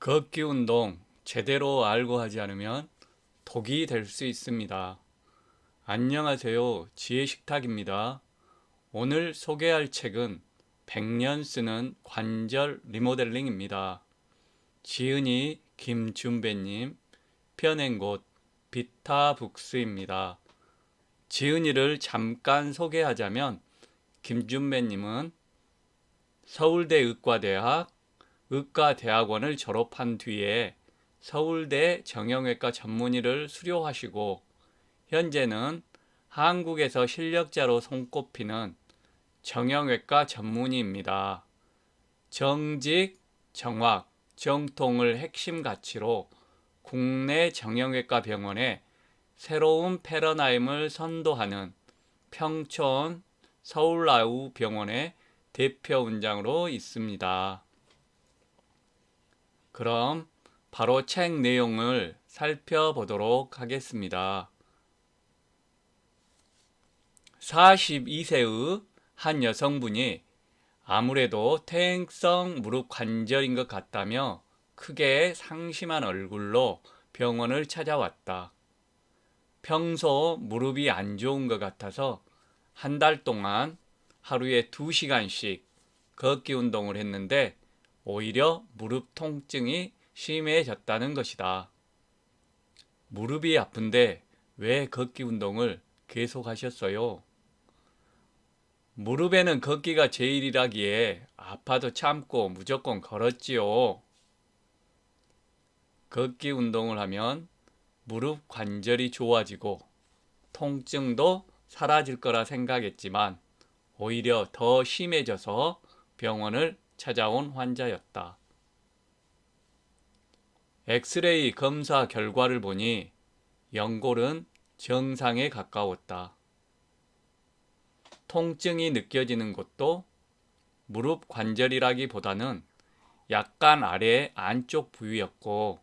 걷기 운동 제대로 알고 하지 않으면 독이 될 수 있습니다. 안녕하세요. 지혜식탁입니다. 오늘 소개할 책은 100년 쓰는 관절 리모델링입니다. 지은이 김준배님, 펴낸 곳 비타북스입니다. 지은이를 잠깐 소개하자면 김준배님은 서울대 의과대학 의과대학원을 졸업한 뒤에 서울대 정형외과 전문의를 수료하시고 현재는 한국에서 실력자로 손꼽히는 정형외과 전문의입니다. 정직, 정확, 정통을 핵심 가치로 국내 정형외과 병원에 새로운 패러다임을 선도하는 평촌 서울아우병원의 대표원장으로 있습니다. 그럼 바로 책 내용을 살펴보도록 하겠습니다. 42세의 한 여성분이 아무래도 퇴행성 무릎 관절인 것 같다며 크게 상심한 얼굴로 병원을 찾아왔다. 평소 무릎이 안 좋은 것 같아서 한 달 동안 하루에 2시간씩 걷기 운동을 했는데 오히려 무릎 통증이 심해졌다는 것이다. 무릎이 아픈데 왜 걷기 운동을 계속 하셨어요? 무릎에는 걷기가 제일이라기에 아파도 참고 무조건 걸었지요. 걷기 운동을 하면 무릎 관절이 좋아지고 통증도 사라질 거라 생각했지만 오히려 더 심해져서 병원을 찾아온 환자였다. 엑스레이 검사 결과를 보니 연골은 정상에 가까웠다. 통증이 느껴지는 곳도 무릎 관절이라기보다는 약간 아래 안쪽 부위였고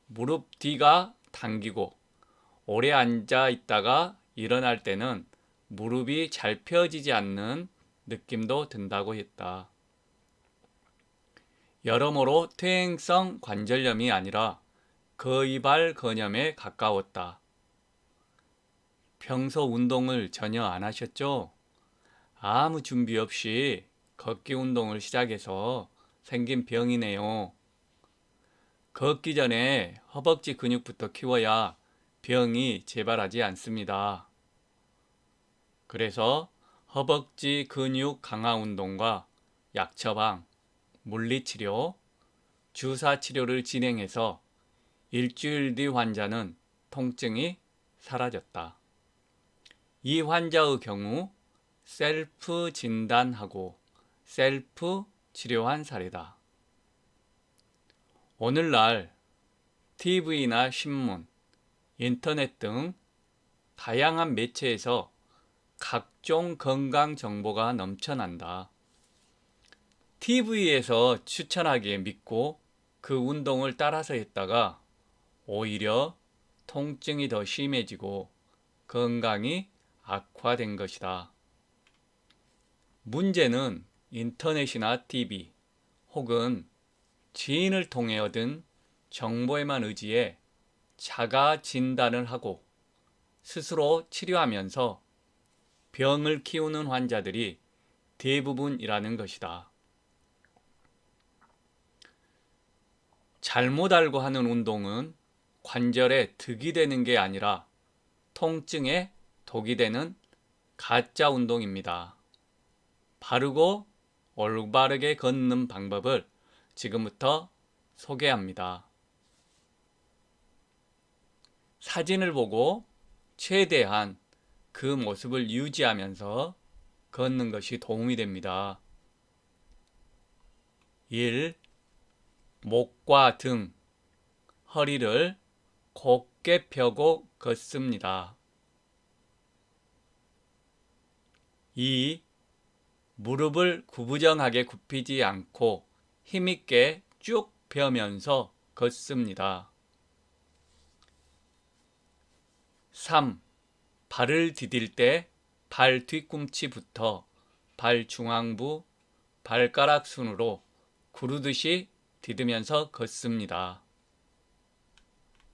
무릎 뒤가 당기고 오래 앉아 있다가 일어날 때는 무릎이 잘 펴지지 않는 느낌도 든다고 했다. 여러모로 퇴행성 관절염이 아니라 거위발 건염에 가까웠다. 평소 운동을 전혀 안 하셨죠? 아무 준비 없이 걷기 운동을 시작해서 생긴 병이네요. 걷기 전에 허벅지 근육부터 키워야 병이 재발하지 않습니다. 그래서 허벅지 근육 강화 운동과 약 처방, 물리치료, 주사 치료를 진행해서 일주일 뒤 환자는 통증이 사라졌다. 이 환자의 경우 셀프 진단하고 셀프 치료한 사례다. 오늘날 TV나 신문, 인터넷 등 다양한 매체에서 각종 건강 정보가 넘쳐난다. TV에서 추천하기에 믿고 그 운동을 따라서 했다가 오히려 통증이 더 심해지고 건강이 악화된 것이다. 문제는 인터넷이나 TV 혹은 지인을 통해 얻은 정보에만 의지해 자가 진단을 하고 스스로 치료하면서 병을 키우는 환자들이 대부분이라는 것이다. 잘못 알고 하는 운동은 관절에 득이 되는 게 아니라 통증에 독이 되는 가짜 운동입니다. 바르고 올바르게 걷는 방법을 지금부터 소개합니다. 사진을 보고 최대한 그 모습을 유지하면서 걷는 것이 도움이 됩니다. 1. 목과 등, 허리를 곧게 펴고 걷습니다. 2. 무릎을 구부정하게 굽히지 않고 힘있게 쭉 펴면서 걷습니다. 3. 발을 디딜 때 발 뒤꿈치부터 발 중앙부, 발가락 순으로 구르듯이 디디면서 걷습니다.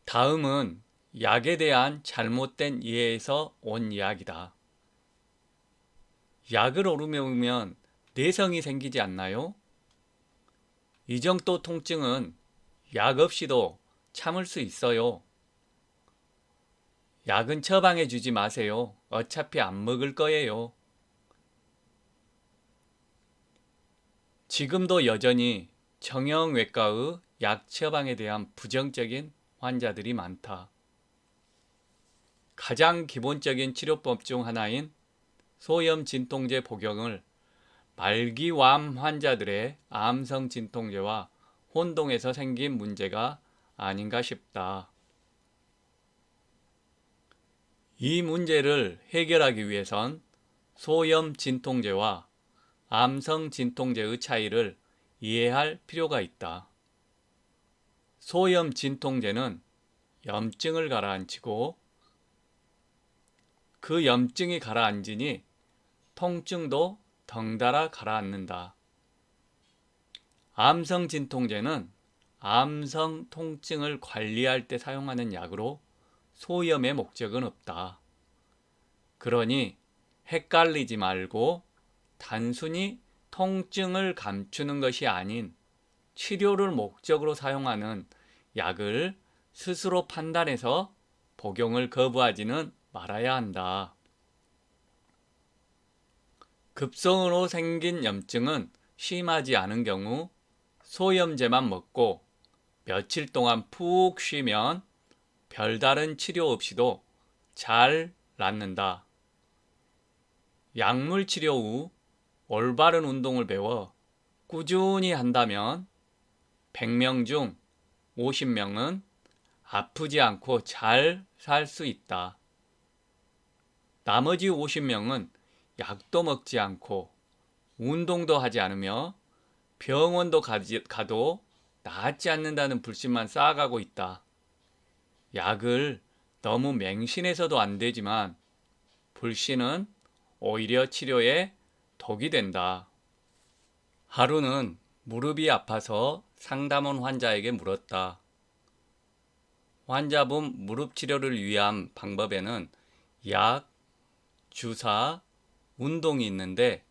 다음은 약에 대한 잘못된 이해에서 온 이야기다. 약을 오래 먹으면 내성이 생기지 않나요? 이 정도 통증은 약 없이도 참을 수 있어요. 약은 처방해 주지 마세요. 어차피 안 먹을 거예요. 지금도 여전히 정형외과의 약 처방에 대한 부정적인 환자들이 많다. 가장 기본적인 치료법 중 하나인 소염 진통제 복용을 말기암 환자들의 암성 진통제와 혼동해서 생긴 문제가 아닌가 싶다. 이 문제를 해결하기 위해선 소염 진통제와 암성 진통제의 차이를 이해할 필요가 있다. 소염 진통제는 염증을 가라앉히고 그 염증이 가라앉으니 통증도 덩달아 가라앉는다. 암성 진통제는 암성 통증을 관리할 때 사용하는 약으로 소염의 목적은 없다. 그러니 헷갈리지 말고 단순히 통증을 감추는 것이 아닌 치료를 목적으로 사용하는 약을 스스로 판단해서 복용을 거부하지는 말아야 한다. 급성으로 생긴 염증은 심하지 않은 경우 소염제만 먹고 며칠 동안 푹 쉬면 별다른 치료 없이도 잘 낫는다. 약물 치료 후 올바른 운동을 배워 꾸준히 한다면 100명 중 50명은 아프지 않고 잘 살 수 있다. 나머지 50명은 약도 먹지 않고 운동도 하지 않으며 병원도 가도 낫지 않는다는 불신만 쌓아가고 있다. 약을 너무 맹신해서도 안 되지만 불신은 오히려 치료에 독이 된다. 하루는 무릎이 아파서 상담원 환자에게 물었다. 환자분 무릎 치료를 위한 방법에는 약, 주사, 운동이 있는데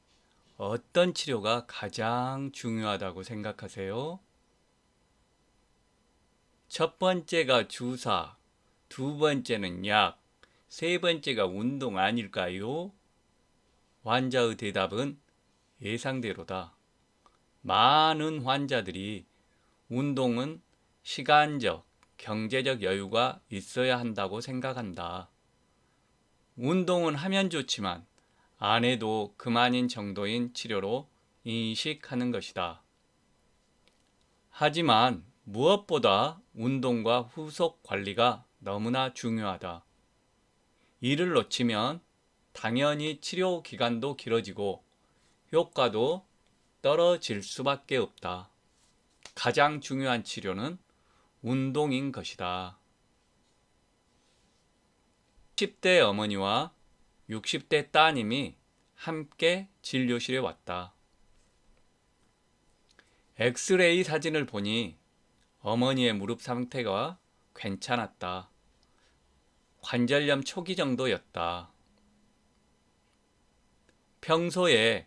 어떤 치료가 가장 중요하다고 생각하세요? 첫 번째가 주사, 두 번째는 약, 세 번째가 운동 아닐까요? 환자의 대답은 예상대로다. 많은 환자들이 운동은 시간적, 경제적 여유가 있어야 한다고 생각한다. 운동은 하면 좋지만 안 해도 그만인 정도인 치료로 인식하는 것이다. 하지만 무엇보다 운동과 후속 관리가 너무나 중요하다. 이를 놓치면 당연히 치료 기간도 길어지고 효과도 떨어질 수밖에 없다. 가장 중요한 치료는 운동인 것이다. 10대 어머니와 60대 따님이 함께 진료실에 왔다. 엑스레이 사진을 보니 어머니의 무릎 상태가 괜찮았다. 관절염 초기 정도였다. 평소에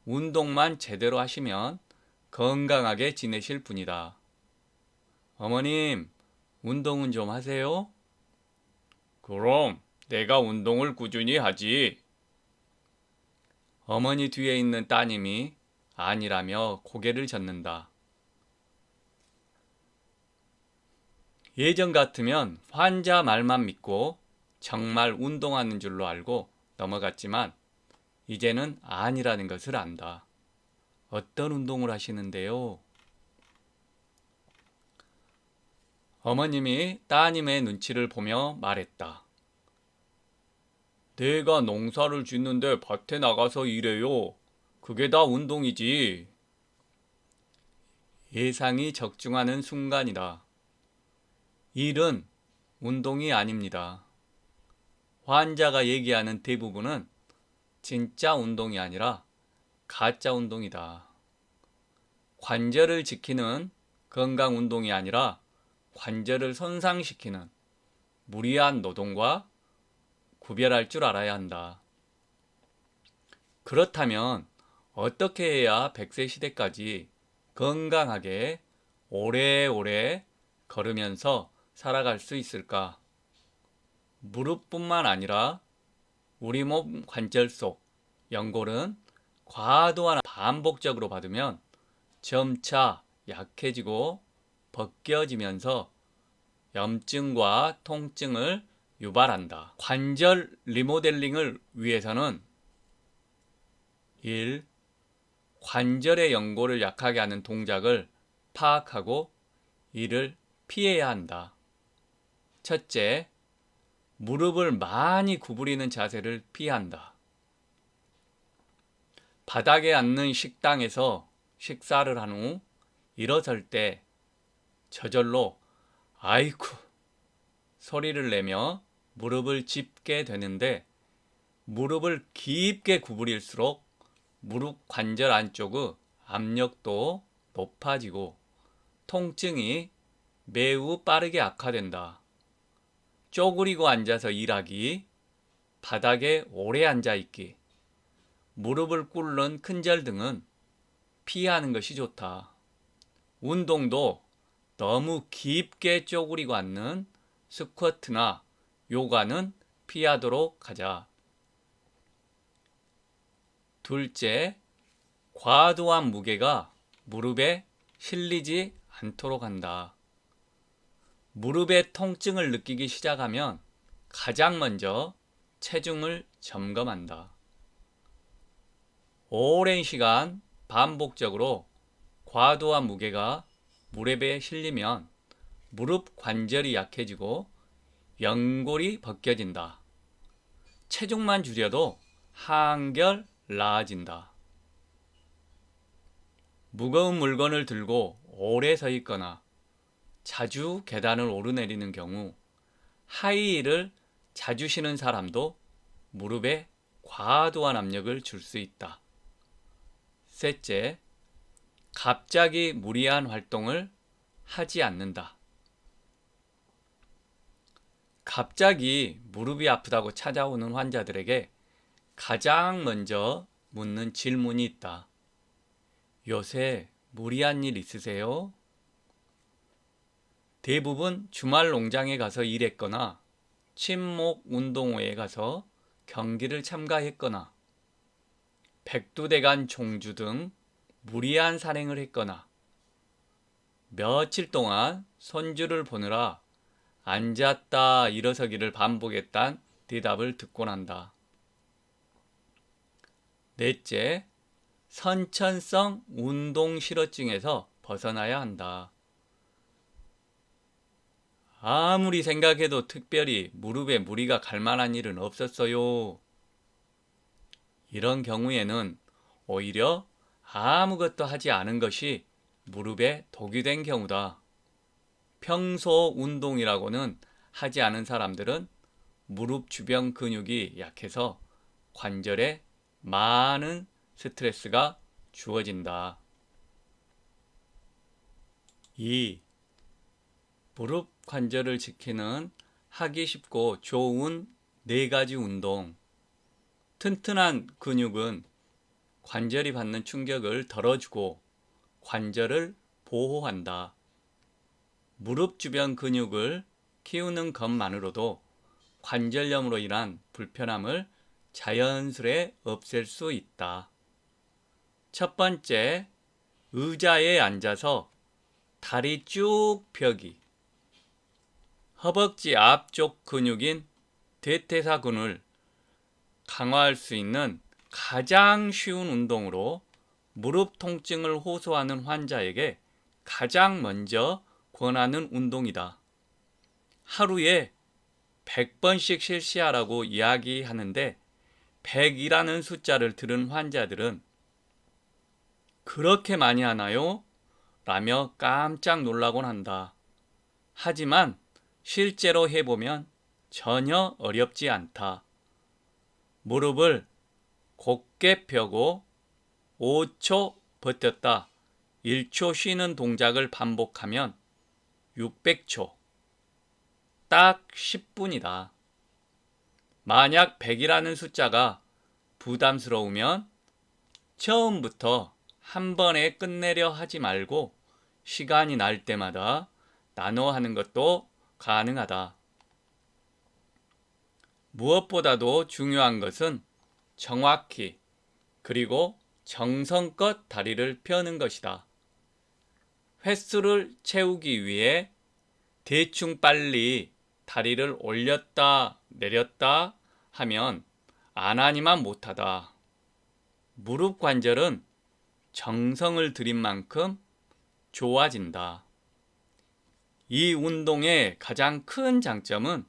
운동만 제대로 하시면 건강하게 지내실 분이다. 어머님, 운동은 좀 하세요? 그럼 내가 운동을 꾸준히 하지. 어머니 뒤에 있는 따님이 아니라며 고개를 젓는다. 예전 같으면 환자 말만 믿고 정말 운동하는 줄로 알고 넘어갔지만 이제는 아니라는 것을 안다. 어떤 운동을 하시는데요? 어머님이 따님의 눈치를 보며 말했다. 내가 농사를 짓는데 밭에 나가서 일해요. 그게 다 운동이지. 예상이 적중하는 순간이다. 일은 운동이 아닙니다. 환자가 얘기하는 대부분은 진짜 운동이 아니라 가짜 운동이다. 관절을 지키는 건강 운동이 아니라 관절을 손상시키는 무리한 노동과 구별할 줄 알아야 한다. 그렇다면 어떻게 해야 100세 시대까지 건강하게 오래오래 걸으면서 살아갈 수 있을까? 무릎뿐만 아니라 우리 몸 관절 속 연골은 과도한 반복적으로 받으면 점차 약해지고 벗겨지면서 염증과 통증을 유발한다. 관절 리모델링을 위해서는 1. 관절의 연골을 약하게 하는 동작을 파악하고 이를 피해야 한다. 첫째, 무릎을 많이 구부리는 자세를 피한다. 바닥에 앉는 식당에서 식사를 한 후 일어설 때 저절로 아이쿠 소리를 내며 무릎을 짚게 되는데 무릎을 깊게 구부릴수록 무릎 관절 안쪽의 압력도 높아지고 통증이 매우 빠르게 악화된다. 쪼그리고 앉아서 일하기, 바닥에 오래 앉아있기, 무릎을 꿇는 큰절 등은 피하는 것이 좋다. 운동도 너무 깊게 쪼그리고 앉는 스쿼트나 요가는 피하도록 하자. 둘째, 과도한 무게가 무릎에 실리지 않도록 한다. 무릎의 통증을 느끼기 시작하면 가장 먼저 체중을 점검한다. 오랜 시간 반복적으로 과도한 무게가 무릎에 실리면 무릎 관절이 약해지고 연골이 벗겨진다. 체중만 줄여도 한결 나아진다. 무거운 물건을 들고 오래 서 있거나 자주 계단을 오르내리는 경우 하이힐을 자주 신은 사람도 무릎에 과도한 압력을 줄 수 있다. 셋째, 갑자기 무리한 활동을 하지 않는다. 갑자기 무릎이 아프다고 찾아오는 환자들에게 가장 먼저 묻는 질문이 있다. 요새 무리한 일 있으세요? 대부분 주말 농장에 가서 일했거나 친목 운동회에 가서 경기를 참가했거나 백두대간 종주 등 무리한 산행을 했거나 며칠 동안 손주를 보느라 앉았다 일어서기를 반복했단 대답을 듣곤 한다. 넷째, 선천성 운동 실어증에서 벗어나야 한다. 아무리 생각해도 특별히 무릎에 무리가 갈 만한 일은 없었어요. 이런 경우에는 오히려 아무것도 하지 않은 것이 무릎에 독이 된 경우다. 평소 운동이라고는 하지 않은 사람들은 무릎 주변 근육이 약해서 관절에 많은 스트레스가 주어진다. 2. 무릎 관절을 지키는 하기 쉽고 좋은 4가지 운동. 튼튼한 근육은 관절이 받는 충격을 덜어주고 관절을 보호한다. 무릎 주변 근육을 키우는 것만으로도 관절염으로 인한 불편함을 자연스레 없앨 수 있다. 첫 번째, 의자에 앉아서 다리 쭉 펴기. 허벅지 앞쪽 근육인 대퇴사근을 강화할 수 있는 가장 쉬운 운동으로 무릎 통증을 호소하는 환자에게 가장 먼저 권하는 운동이다. 하루에 100번씩 실시하라고 이야기하는데 100이라는 숫자를 들은 환자들은 그렇게 많이 하나요? 라며 깜짝 놀라곤 한다. 하지만 실제로 해보면 전혀 어렵지 않다. 무릎을 곧게 펴고 5초 버텼다 1초 쉬는 동작을 반복하면 600초, 딱 10분이다. 만약 100이라는 숫자가 부담스러우면 처음부터 한 번에 끝내려 하지 말고 시간이 날 때마다 나눠 하는 것도 가능하다. 무엇보다도 중요한 것은 정확히 그리고 정성껏 다리를 펴는 것이다. 횟수를 채우기 위해 대충 빨리 다리를 올렸다 내렸다 하면 안 하니만 못하다. 무릎 관절은 정성을 들인 만큼 좋아진다. 이 운동의 가장 큰 장점은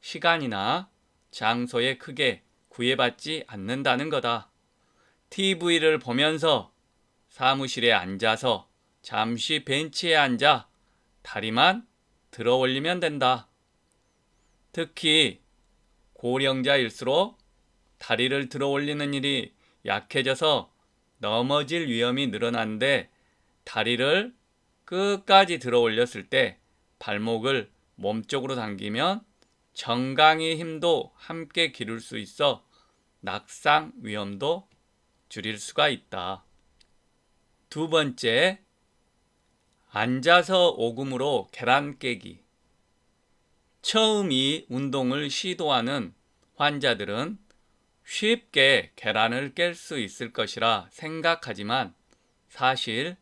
시간이나 장소에 크게 구애받지 않는다는 거다. TV를 보면서 사무실에 앉아서 잠시 벤치에 앉아 다리만 들어 올리면 된다. 특히 고령자일수록 다리를 들어 올리는 일이 약해져서 넘어질 위험이 늘어나는데 다리를 끝까지 들어 올렸을 때 발목을 몸쪽으로 당기면 정강이 힘도 함께 기를 수 있어 낙상 위험도 줄일 수가 있다. 두 번째, 앉아서 오금으로 계란 깨기. 처음 이 운동을 시도하는 환자들은 쉽게 계란을 깰 수 있을 것이라 생각하지만 사실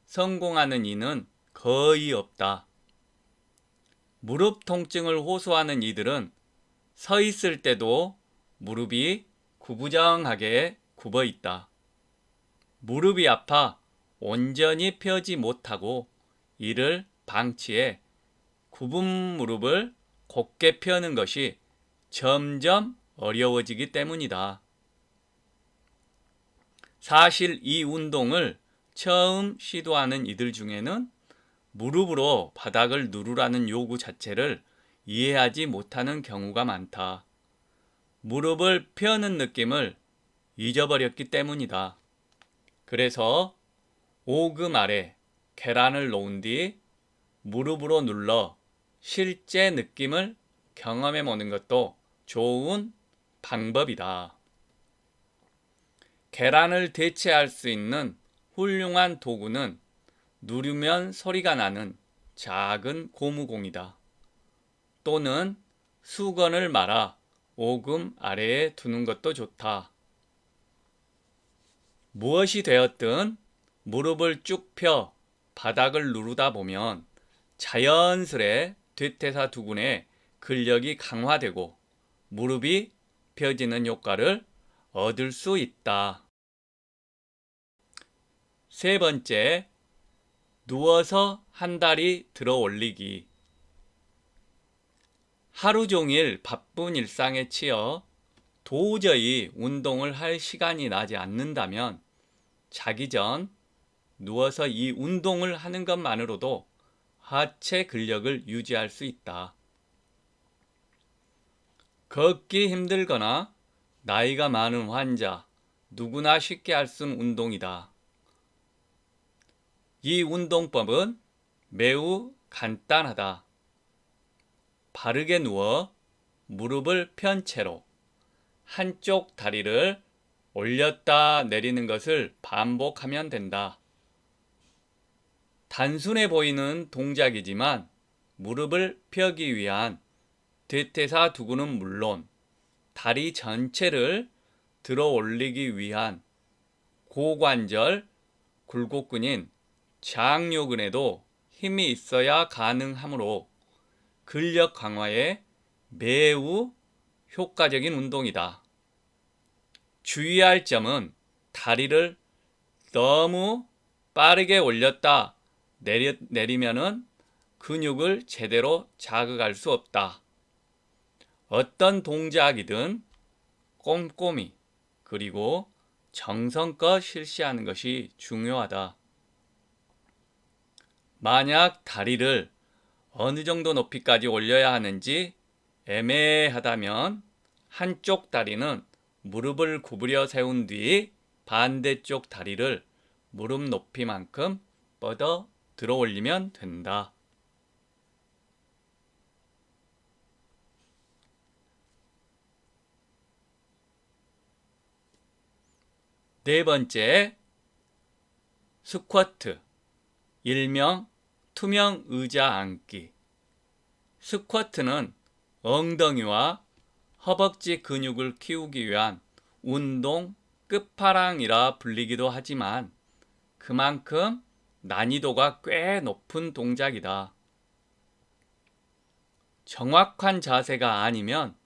성공하는 이는 거의 없다. 무릎 통증을 호소하는 이들은 서 있을 때도 무릎이 구부정하게 굽어 있다. 무릎이 아파 온전히 펴지 못하고 이를 방치해 굽은 무릎을 곧게 펴는 것이 점점 어려워지기 때문이다. 사실 이 운동을 처음 시도하는 이들 중에는 무릎으로 바닥을 누르라는 요구 자체를 이해하지 못하는 경우가 많다. 무릎을 펴는 느낌을 잊어버렸기 때문이다. 그래서 오금 아래 계란을 놓은 뒤 무릎으로 눌러 실제 느낌을 경험해 보는 것도 좋은 방법이다. 계란을 대체할 수 있는 훌륭한 도구는 누르면 소리가 나는 작은 고무공이다. 또는 수건을 말아 오금 아래에 두는 것도 좋다. 무엇이 되었든 무릎을 쭉 펴 바닥을 누르다 보면 자연스레 대퇴사두근의 근력이 강화되고 무릎이 펴지는 효과를 얻을 수 있다. 세 번째, 누워서 한 다리 들어 올리기. 하루 종일 바쁜 일상에 치여 도저히 운동을 할 시간이 나지 않는다면 자기 전 누워서 이 운동을 하는 것만으로도 하체 근력을 유지할 수 있다. 걷기 힘들거나 나이가 많은 환자, 누구나 쉽게 할 수 있는 운동이다. 이 운동법은 매우 간단하다. 바르게 누워 무릎을 편 채로 한쪽 다리를 올렸다 내리는 것을 반복하면 된다. 단순해 보이는 동작이지만 무릎을 펴기 위한 대퇴사두근은 물론 다리 전체를 들어 올리기 위한 고관절 굴곡근인 장요근에도 힘이 있어야 가능하므로 근력 강화에 매우 효과적인 운동이다. 주의할 점은 다리를 너무 빠르게 올렸다 내리면은 근육을 제대로 자극할 수 없다. 어떤 동작이든 꼼꼼히 그리고 정성껏 실시하는 것이 중요하다. 만약 다리를 어느 정도 높이까지 올려야 하는지 애매하다면 한쪽 다리는 무릎을 구부려 세운 뒤 반대쪽 다리를 무릎 높이만큼 뻗어 들어 올리면 된다. 네 번째, 스쿼트, 일명 투명 의자 앉기. 스쿼트는 엉덩이와 허벅지 근육을 키우기 위한 운동 끝판왕이라 불리기도 하지만 그만큼 난이도가 꽤 높은 동작이다. 정확한 자세가 아니면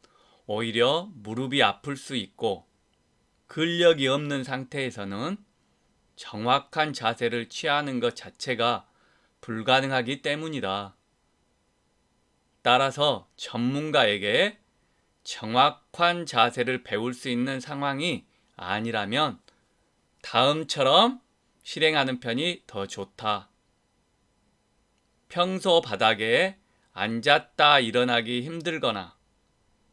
오히려 무릎이 아플 수 있고 근력이 없는 상태에서는 정확한 자세를 취하는 것 자체가 불가능하기 때문이다. 따라서 전문가에게 정확한 자세를 배울 수 있는 상황이 아니라면 다음처럼 실행하는 편이 더 좋다. 평소 바닥에 앉았다 일어나기 힘들거나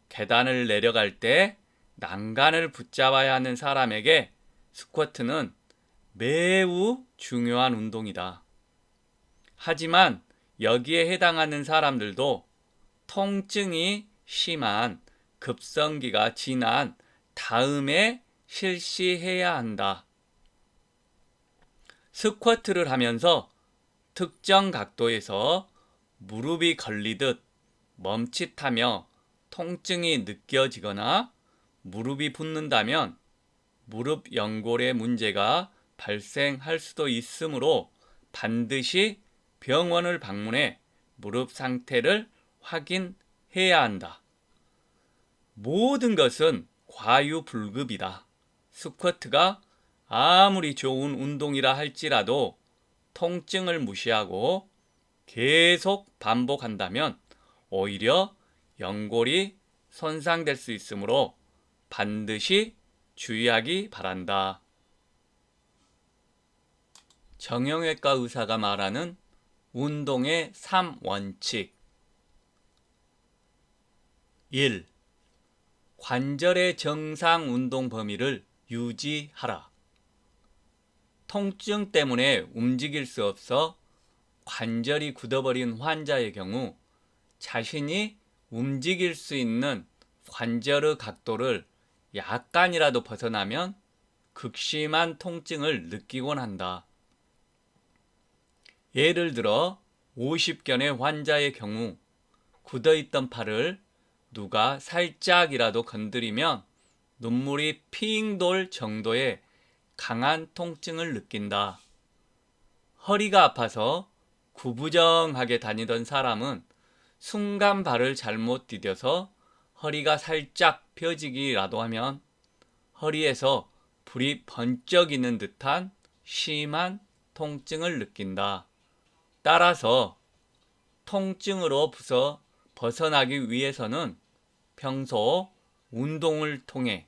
계단을 내려갈 때 난간을 붙잡아야 하는 사람에게 스쿼트는 매우 중요한 운동이다. 하지만 여기에 해당하는 사람들도 통증이 심한 급성기가 지난 다음에 실시해야 한다. 스쿼트를 하면서 특정 각도에서 무릎이 걸리듯 멈칫하며 통증이 느껴지거나 무릎이 붓는다면 무릎 연골에 문제가 발생할 수도 있으므로 반드시 병원을 방문해 무릎 상태를 확인해야 한다. 모든 것은 과유불급이다. 스쿼트가 아무리 좋은 운동이라 할지라도 통증을 무시하고 계속 반복한다면 오히려 연골이 손상될 수 있으므로 반드시 주의하기 바란다. 정형외과 의사가 말하는 운동의 3원칙. 1. 관절의 정상 운동 범위를 유지하라. 통증 때문에 움직일 수 없어 관절이 굳어버린 환자의 경우 자신이 움직일 수 있는 관절의 각도를 약간이라도 벗어나면 극심한 통증을 느끼곤 한다. 예를 들어 50견의 환자의 경우 굳어있던 팔을 누가 살짝이라도 건드리면 눈물이 핑 돌 정도의 강한 통증을 느낀다. 허리가 아파서 구부정하게 다니던 사람은 순간 발을 잘못 디뎌서 허리가 살짝 펴지기라도 하면 허리에서 불이 번쩍이는 듯한 심한 통증을 느낀다. 따라서 통증으로부터 벗어나기 위해서는 평소 운동을 통해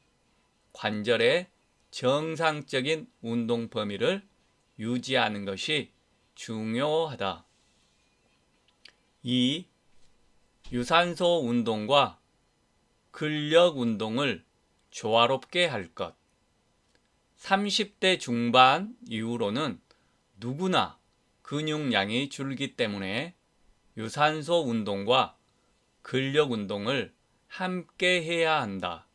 관절의 정상적인 운동 범위를 유지하는 것이 중요하다. 2. 유산소 운동과 근력 운동을 조화롭게 할 것. 30대 중반 이후로는 누구나 근육량이 줄기 때문에 유산소 운동과 근력 운동을 함께 해야 한다.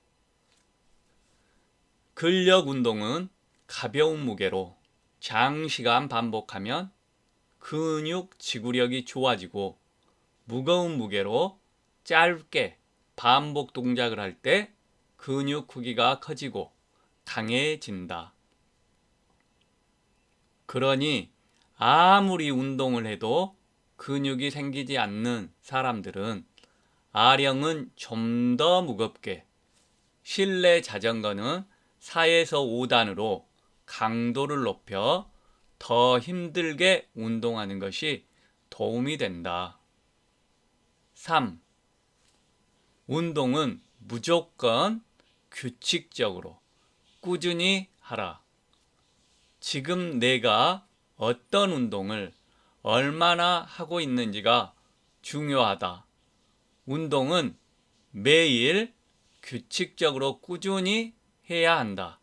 근력 운동은 가벼운 무게로 장시간 반복하면 근육 지구력이 좋아지고 무거운 무게로 짧게 반복 동작을 할 때 근육 크기가 커지고 강해진다. 그러니 아무리 운동을 해도 근육이 생기지 않는 사람들은 아령은 좀 더 무겁게, 실내 자전거는 4에서 5단으로 강도를 높여 더 힘들게 운동하는 것이 도움이 된다. 3. 운동은 무조건 규칙적으로 꾸준히 하라. 지금 내가 어떤 운동을 얼마나 하고 있는지가 중요하다. 운동은 매일 규칙적으로 꾸준히 해야 한다.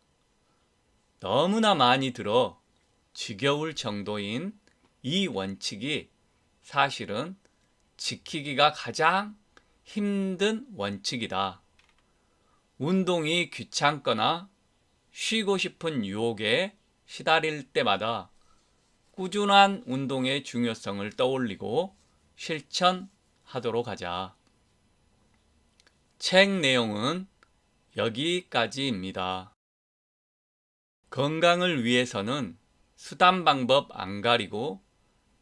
너무나 많이 들어 지겨울 정도인 이 원칙이 사실은 지키기가 가장 힘든 원칙이다. 운동이 귀찮거나 쉬고 싶은 유혹에 시달릴 때마다 꾸준한 운동의 중요성을 떠올리고 실천하도록 하자. 책 내용은 여기까지입니다. 건강을 위해서는 수단 방법 안 가리고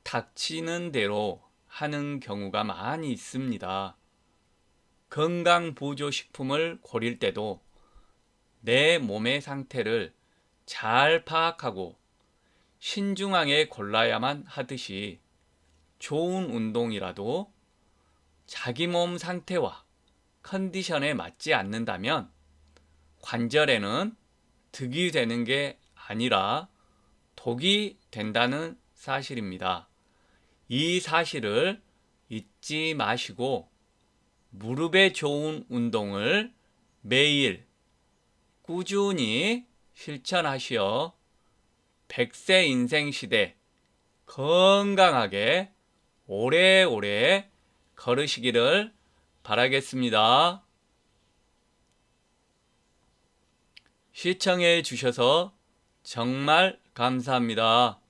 닥치는 대로 하는 경우가 많이 있습니다. 건강보조식품을 고를 때도 내 몸의 상태를 잘 파악하고 신중하게 골라야만 하듯이 좋은 운동이라도 자기 몸 상태와 컨디션에 맞지 않는다면 관절에는 득이 되는 게 아니라 독이 된다는 사실입니다. 이 사실을 잊지 마시고 무릎에 좋은 운동을 매일 꾸준히 실천하시어 100세 인생 시대 건강하게 오래오래 걸으시기를 바라겠습니다. 시청해 주셔서 정말 감사합니다.